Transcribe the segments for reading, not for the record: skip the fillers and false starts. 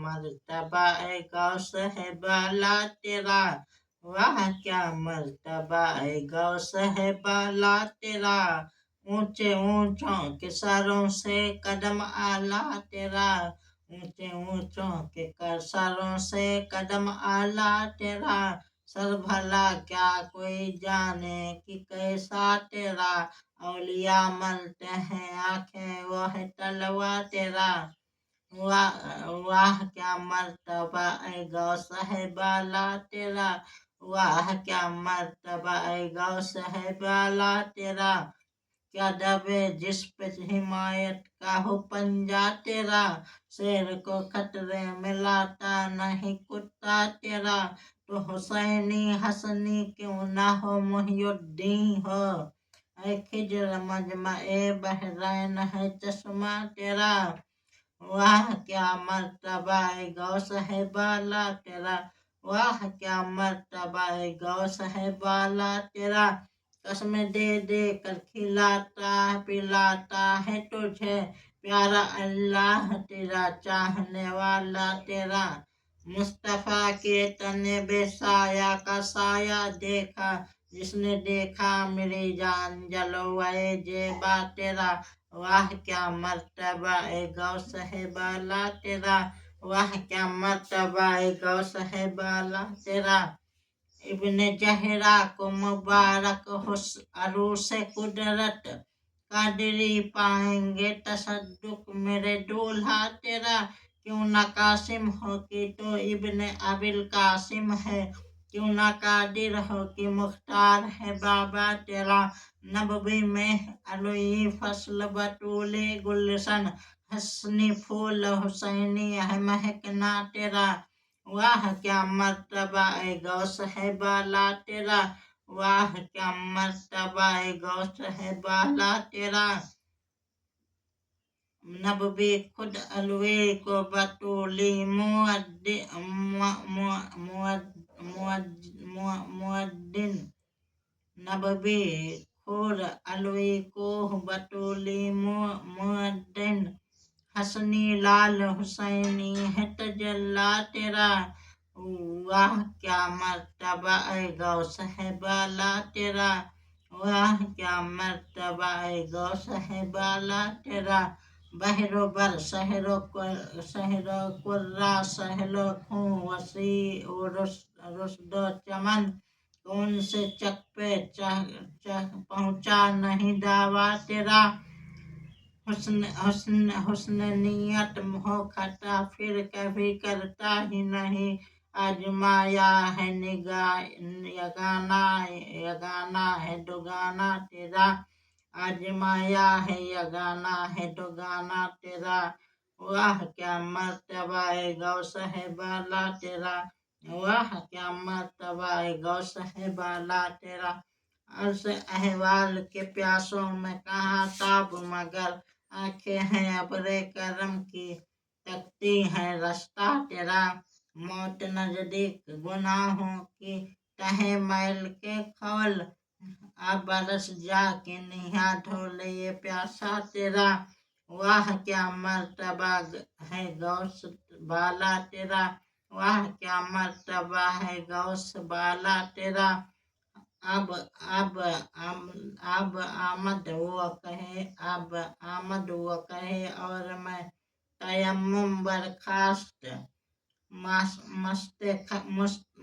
मर्तबा है गौ साहिबाला तेरा, वाह क्या मर्तबा है गौ साहिबाला तेरा। ऊंचे ऊंचों के सरों से कदम आला तेरा, ऊंचे ऊंचों के सरों से कदम आला तेरा। सर भला क्या कोई जाने कि कैसा तेरा, औलिया मलते हैं आंखें वह तलवा तेरा। वाह वाह क्या मर्तबा है गौ साहिबाला तेरा, वाह क्या मर्तबा है गौ साहिबाला तेरा। क्या दबे जिस पे हिमायत का हो पंजा तेरा, शेर को खतरे में लाता नहीं कुत्ता तेरा। तो हुसैनी हसनी क्यों ना हो मुहियुद्दीन हो, ऐ खिजर मजमा ए बहरैन है चश्मा तेरा। वाह क्या मर्तबा है गौ साहिबाला तेरा, वाह क्या मर्तबा है गौ साहिबाला तेरा। कसमें दे दे कर खिलाता पिलाता है तुझे, प्यारा अल्लाह तेरा चाहने वाला तेरा। मुस्तफा के तने बेसाया का साया देखा, जिसने देखा मेरी जान जलवाए जेबा तेरा। वाह क्या मर्तबा है गौ साहिबाला तेरा, वाह क्या मर्तबा है गौ साहिबाला तेरा। इब्ने जहरा को मुबारक अरूस कुदरत, कादरी पाएंगे तसद्दुक मेरे दूल्हा तेरा। क्यों ना कासिम हो कि तो इब्ने अबिल कासिम है, क्यों ना कादिर हो कि मुख्तार है बाबा तेरा। नबवी में अलुई फसल बतूले गुलशन, हसनी फूल हुसैनी है महकना तेरा। वाह क्या मर्तबा है गौ साहिबाला तेरा, वाह क्या मर्तबा है गौ साहिबाला तेरा। नबवी खुद अलवे को बतूली मुअद्दिन, नबवी खुद अलवे को बतूली मुअद्दिन, हसनी लाल हुसैनी है तजल्ला तेरा। वाह क्या मर्तबा है गौ साहिबाला तेरा, वाह क्या मर्तबा है गौ साहिबाला तेरा। बहरो बर सहरो कुर्रा सहलो खूं वसी रुश्दो चमन, कौन से चक पे पहुँचा नहीं दावा तेरा। हुस्न नियत हो खता फिर कभी करता ही नहीं, आजमाया है यगाना यगाना है दुगाना तेरा, आजमाया है यगाना है दुगाना तेरा। वाह क्या मर्तबा है गौ साहिबाला तेरा, वाह क्या मर्तबा है गौ साहिबाला तेरा। अर्श अहवाल के प्यासों में कहाँ ताब मगर, आंखें हैं अबरे करम की तकती है रास्ता तेरा। मौत नजदीक गुनाहों की तहे मैल के खौल, अब बरस जा के निहा धो ले ये प्यासा तेरा। वाह क्या मर्तबा है गौस बाला तेरा, वाह क्या मर्तबा है गौस बाला तेरा। अब आमद वो कहे, अब आमद वो कहे और मैं तयम्मुम बर्खास्त,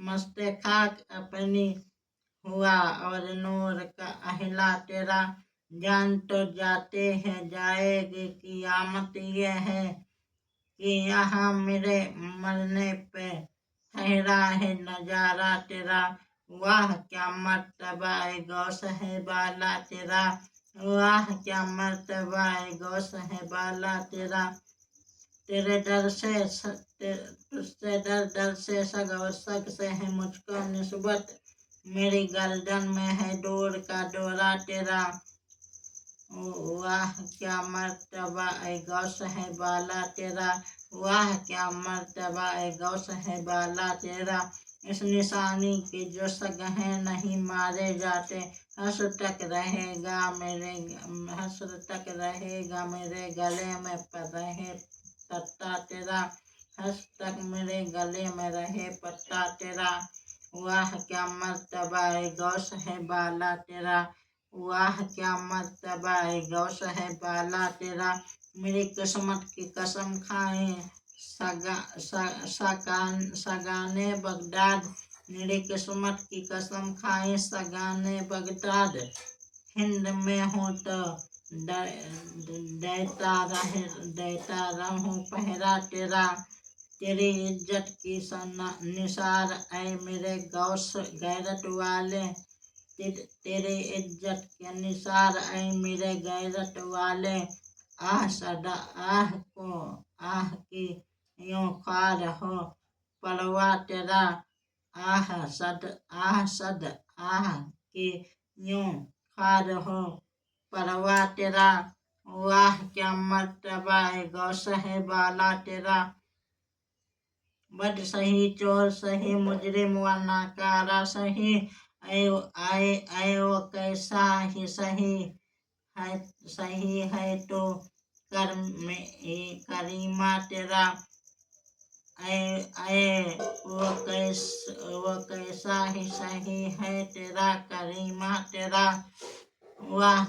मस्ते खाक अपनी हुआ और नूर का अहिला तेरा। जान तो जाते हैं जाएगी कियामत ये है, कि यहाँ मेरे मरने पे ठहरा है नजारा तेरा। वाह क्या मर्तबा है गौ साहिबाला तेरा, वाह क्या मर्तबा है गौ साहिबाला तेरा। तेरे दर से तुझसे दर दर से सग और सग से है मुझको निस्बत, मेरी गर्दन में है डोर का डोरा तेरा। वाह क्या मर्तबा है गौ साहिबाला तेरा, वाह क्या मर्तबा है गौ साहिबाला तेरा। इस निशानी की जो सगहें नहीं मारे जाते, हसर तक रहेगा मेरे गले में पर रहे तत्ता तेरा। हंस तक मेरे गले में रहे पत्ता तेरा। वाह क्या मर्तबा है गौस है बाला तेरा। वाह क्या मर्तबा है गौस है बाला तेरा। मेरी किस्मत की कसम खाए सगाने बगदाद। मेरी किस्मत की कसम खाए सगाने बगदाद। हिंद में हो तो देता रहूं पहरा तेरा। तेरी इज्जत की निसार ऐ मेरे गौस गैरत वाले। तेरे इज्जत के निसार ऐ मेरे गैरत वाले। आह सदा आह को आह की यूं ख्वार हो परवा तेरा। आह सद आह की यूं ख्वार हो परवा तेरा। वाह क्या मर्तबा है गौस है बाला तेरा। बद सही चोर सही मुजरिम व नाकारा सही। ऐ वो कैसा ही सही है तो कर में करीमा तेरा। ऐ वो कैसा ही सही है तेरा करीमा तेरा। वाह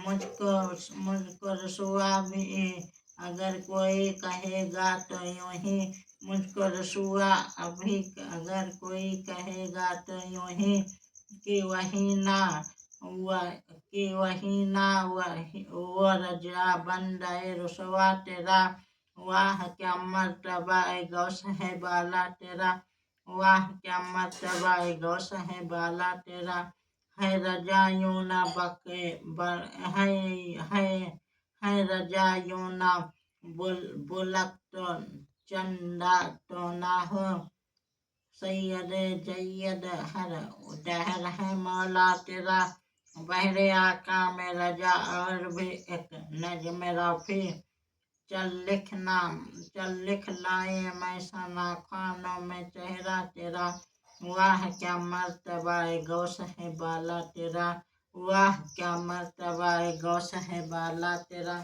मुझको रसुआ भी अगर कोई कहेगा तो यूं ही। मुझको रसुआ अभी अगर कोई कहेगा तो यूं ही। कि वही ना वो रजा बंदे रुसवा तेरा। वाह क्या मर्तबा है गौस है बाला तेरा। वाह क्या मर्तबा है गौस है बाला तेरा। है रजा यूं ना बके है रजा यूं ना बुलक तो चंदा तो ना हो। सैयद जैयद हर डहर है मौला तेरा। बहरे आका में रजा और भी एक नज्म रफी। चल लिख लाए मैं सना खानों में चेहरा तेरा। वाह क्या मर्तबा है गौस है बाला तेरा। वाह क्या मर्तबा है गौस है बाला तेरा।